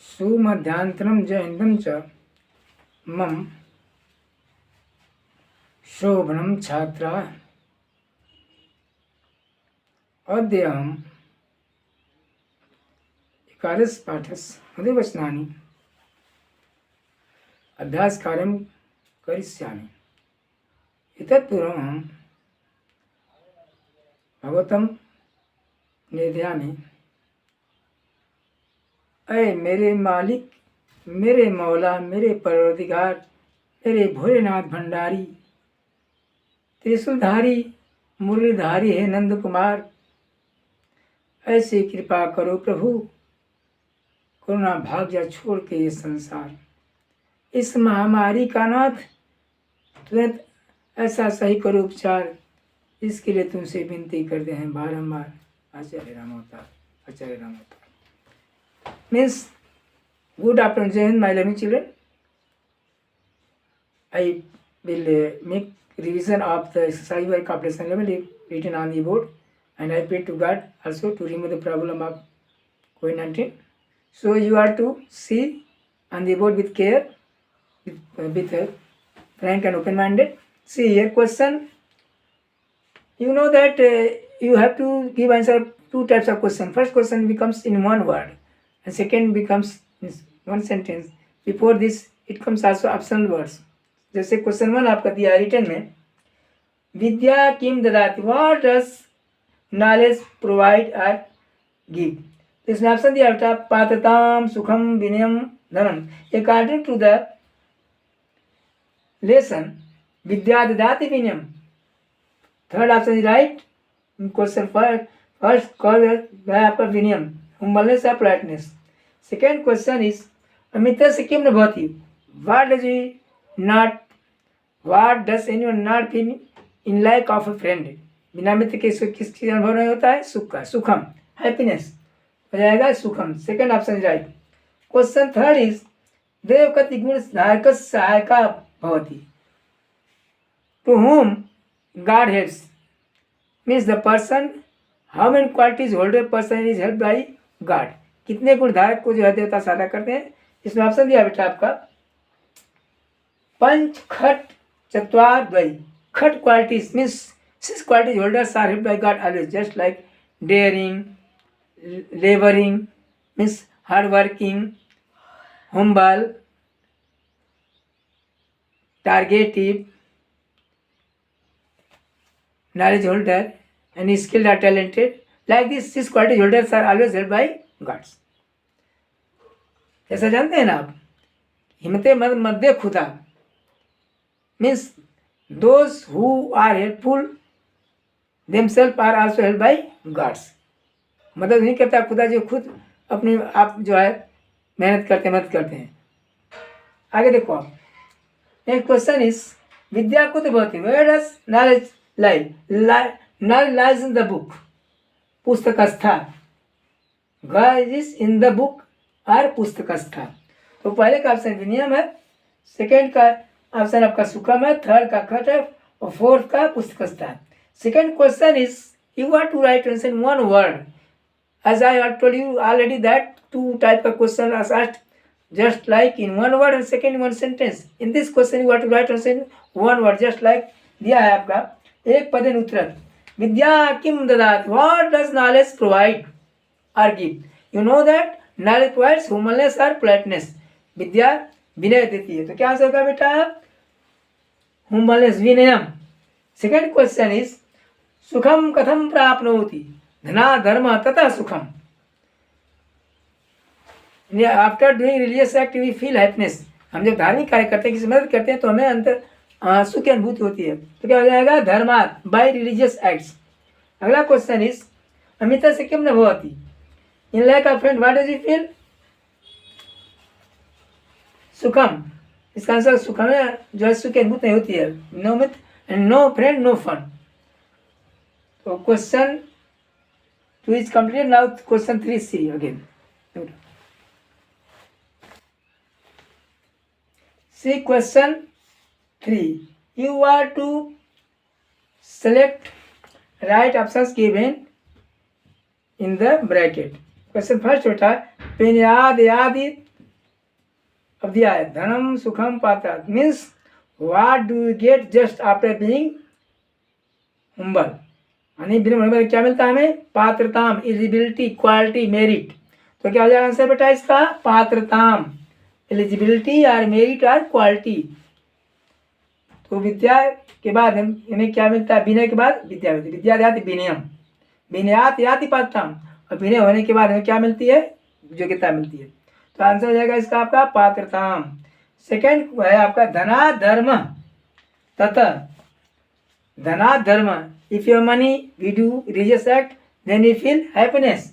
सुमध्यान्तरं जयन्तं च मम शोभनं छात्रा अद्य अहम् एकादश पाठस्य मधुवचनानि अभ्यासकार्यं करिष्यामि। एतत् पूर्वम् अहं भगवतं निवेदयामि। अय मेरे मालिक, मेरे मौला, मेरे परवरदिगार, मेरे भोलेनाथ भंडारी, त्रिशूलधारी, मुरलीधारी है नंद कुमार, ऐसी कृपा करो प्रभु, करुणा भाग जा छोड़ के ये संसार। इस महामारी का नाथ तुरंत ऐसा सही करो उपचार, इसके लिए तुमसे विनती करते हैं बारंबार। आचार्य रामावतार, आचार्य रामावतार। Means, good afternoon, Jai Hind, my loving children. I will make revision of the exercise by comprehension level written on the board, and I pray to God also to remove the problem of COVID-19. So you are to see on the board with care, with frank and open-minded. See here question. You know that you have to give answer two types of question. First question becomes in one word, and second becomes in one sentence. Before this, it comes also optional words. जैसे question 1 आपका दिया return में, विद्या किम ददाति, what does knowledge provide और give. तो इसमें ऑप्शन दिया बेटा पात्रताम, सुखम, विनयम, धनम। अकॉर्डिंग टू द लेसन, विद्या ददाति विनयम। Third option is right. Question first call आपका विनयम, हुम्बलनेस और पोलाइटनेस। सेकेंड क्वेश्चन इज अमित्र से किम न भवति, what does anyone not feel in lack of a friend. बिना मित्र के किस चीज अनुभव नहीं होता है, सुख का, सुखम, हैप्पीनेस हो जाएगा सुखम। Second option is right. Question third is देव कति गुण धारक सहायका भवति, to whom God helps, means the person, how many qualities holder person is helped by God। कितने गुण धारक को जो है देवता सहायता करते हैं। इसमें ऑप्शन दिया बेटा आपका पंच खट चतुर द्वय। खट qualities means 6 qualities holders are helped by God always, just like daring, laboring means hard working, humble, targetive, knowledge holder, and skilled or talented. Like this 6 quality holders are always helped by gods। ऐसा जानते हैं ना आप, हिम्मते मध्य खुदा means those who are helpful themselves are also helped by gods। मदद नहीं करता खुदा, जो खुद अपने आप जो है मेहनत करते मदद करते हैं। आगे देखो आप, नेक्स्ट क्वेश्चन इज विद्या कुत भवति, where does knowledge knowledge lies in the book, पुस्तकस्था। God is in the book और पुस्तकस्था। तो पहले का ऑप्शन विनियम है, सेकंड का ऑप्शन आपका सुखम है, थर्ड का खट है, और फोर्थ का पुस्तकस्था। Second question is you are to write answer in one word, as I have told you already that two type का question are asked just like in one word and second in one sentence. In this question you have to write answer in one word, just like दिया है आपका एक पदेन उत्तर। विद्या किम ददाति, what does knowledge provide और give. You know that knowledge provides humbleness और पोलाइटनेस। विद्या विनय देती है, तो क्या आंसर होगा बेटा हुम्बलनेस, विनयम। सेकंड क्वेश्चन इज सुखम कथम प्राप्नोति, धना धर्म तथा सुखम। After doing religious act we feel happiness. हम जब धार्मिक कार्य करते हैं, किसी मदद करते हैं, तो हमें अंतर सुख की अनुभूति होती है। तो क्या हो जाएगा धर्मात, बाय रिलीजियस एक्ट्स। अगला क्वेश्चन इज अमित्र से किम न भवति, इन lack of friend what does you feel, सुखम। इसका आंसर सुखम है, जो है सुख की अनुभूति नहीं होती है। नो मित्र and no friend no fun. तो question 2 is complete. Now question 3 see again. See question 3. You are to select right options given in the bracket. Question first बेटा पेन्याद यादि अब दिया है धनम सुखम पात्र means what do you get just after being humble. यानी बिना हुम्बल क्या मिलता है हमें? पात्रताम, एलिजिबिलिटी, क्वालिटी, मेरिट। तो क्या हो जाएगा आंसर बेटा इसका? पात्रताम, एलिजिबिलिटी और मेरिट और क्वालिटी। तो विद्या के बाद हमें क्या मिलता है? विनय के बाद विद्या मिलती है। विद्या याति विनयम, विनयात याति पात्रताम, और विनय होने के बाद हमें क्या मिलती है? योग्यता मिलती है। तो आंसर हो जाएगा इसका आपका पात्रताम। सेकंड है आपका धना धर्म तथा। धना धर्म, if your money we do religious act then you feel happiness.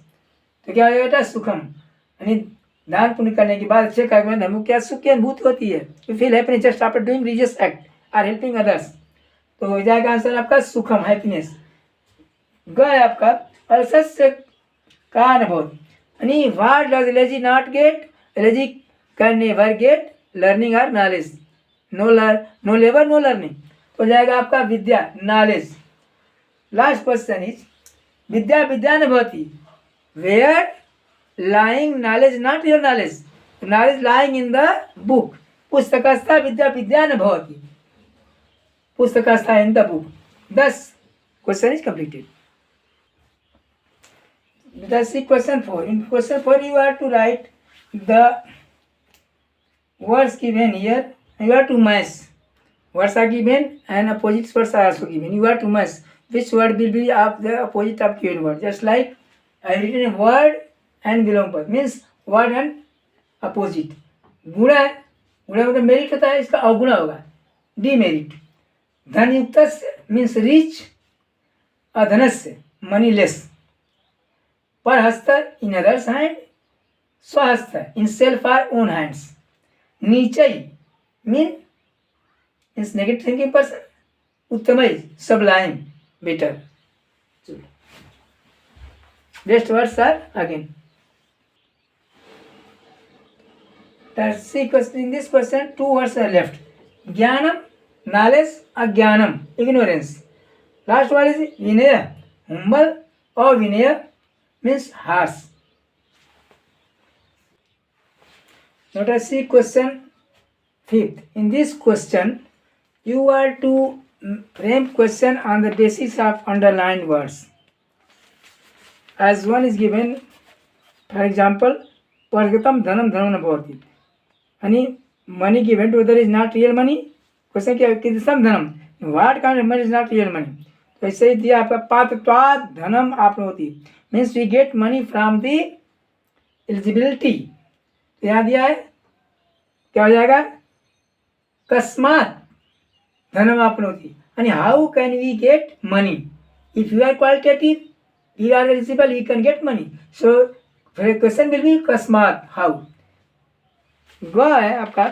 तो क्या हो जाएगा बेटा? सुखम। यानी दान पुण्य करने के बाद अच्छे कर्म में हमको क्या सुख की अनुभूति होती है? You feel happiness just after doing religious act or helping others. तो हो जाएगा आंसर आपका सुखम, हैप्पीनेस। गए आपका अल्सस्य का अनुभव, यानी what does allergy not get? Allergy can never get learning और knowledge. No labour no learning. तो जाएगा आपका विद्या, नॉलेज। लास्ट क्वेश्चन इज विद्या विद्या न भवति where lying knowledge not your knowledge, knowledge lying in the book. पुस्तकस्था विद्या विद्या न भवति, पुस्तकस्था in the book. 10 question is completed. Let's see question 4. In question 4 you are to write the words given here. You have to match. Words are given and opposite words are also given. You have to match which word will be of the opposite of given word. Just like I written a word and belong पर means word and opposite. गुणा है, गुणा मतलब merit होता है, इसका अवगुणा होगा demerit. धन युक्त मीन्स रिच, अधनस्य मनीलेस। परहस्त इन अदर्स हैंड, स्वहस्त in self or own hands. नीचई मीन्स नेगेटिव थिंकिंग पर्सन, उत्तमई sublime better. Next words are again. In this question, 2 words are left. Jnanam, knowledge, ajnanam, ignorance. Last word is vinaya, humble, or vinaya means harsh. Let us see question 5th. In this question, you are to frame question on the basis of underlined words. As one is given, for example, Pargatam dhanam dhanam न भवति, यानी money given to other is not real money. Question क्या है? Some धनम, what kind of money is not real money. तो ऐसे ही दिया आपका पात्रत्वाद धनम आपनोति means we get money from the eligibility. तो यहाँ दिया है क्या हो जाएगा? कस्मात धनम आपनोति, यानी how can we get money? If you are qualitative we are eligible, we can get money. So the question will be कस्मात, how. ग है आपका,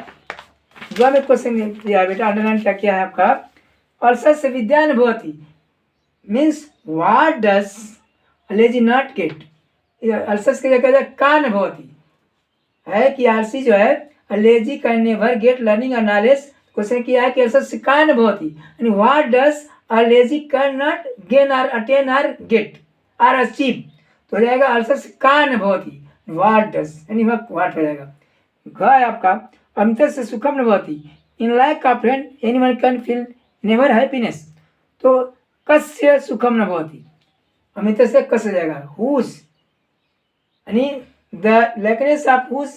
ग में क्वेश्चन दिया बेटा, अंडरलाइन क्या किया है आपका? अल्सस्य विद्या न भवति means what does allergy not gate? Ulcers के जगह का न भवति है कि आलसी जो है allergy can never get learning और नॉलेज। क्वेश्चन किया है कि अल्सस्य का न भवति, यानी what does allergy can not gain और अटेन और गेट आर अचीव। तो हो जाएगा अल्सस का न भवति, व्हाट डज यानी व्हाट हो जाएगा। घ है आपका अमित से सुखम न भवति, इन लाइक का friend anyone can feel never happiness. तो कस्य सुखम न भवति, अमित से कस हो जाएगा हुज, यानी the likeness of whose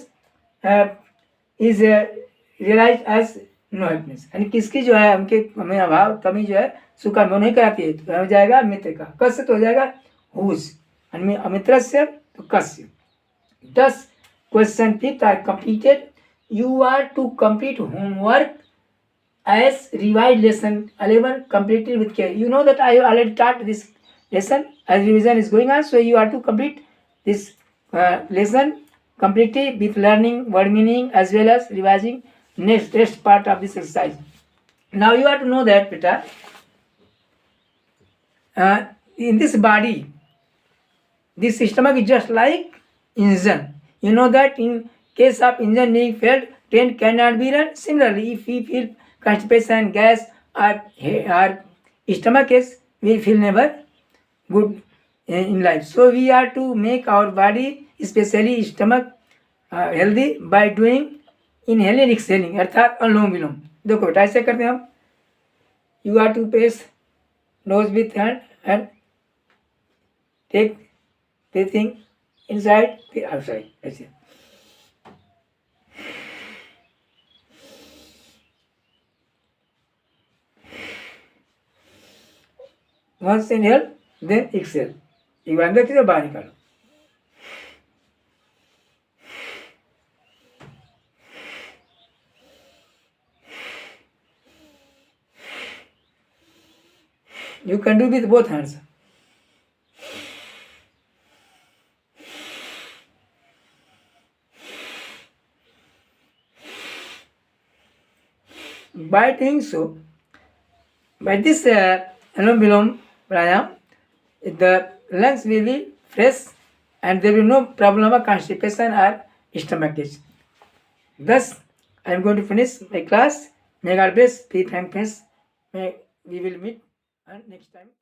is realise as no happiness, यानी किसकी जो है हमें अभाव कमी जो है सुख अनुभव नहीं कराती है। तो हो जाएगा मित्र का, कस्य तो हो जाएगा हुज, अमित्र से तो कस्य। 10 question 5th are completed. You are to complete homework as revised lesson 11 completed with care. You know that I already taught this lesson as revision is going on, so you are to complete this lesson completely with learning word meaning as well as revising next part of this exercise. Now you have to know that beta, in this body this stomach is just like engine. You know that in case of engine being failed, train cannot be run. Similarly, if we feel constipation, gas, or stomach aches, we feel never good in life. So we are to make our body, especially stomach, healthy by doing inhaling exhaling अर्थात अनुलोम विलोम। देखो बेटा ऐसे करते हैं हम, you are to press nose with hand and take breathing inside फिर outside, ऐसे। Once inhale then exhale, एक बार अंदर कीजिए बाहर निकालो। You can do with both hands. By doing so, by this Anulom Vilom Pranayam, the lungs will be fresh and there will be no problem of constipation or stomach ache. Thus, I am going to finish my class. May God bless. Be thankful. May we will meet next time.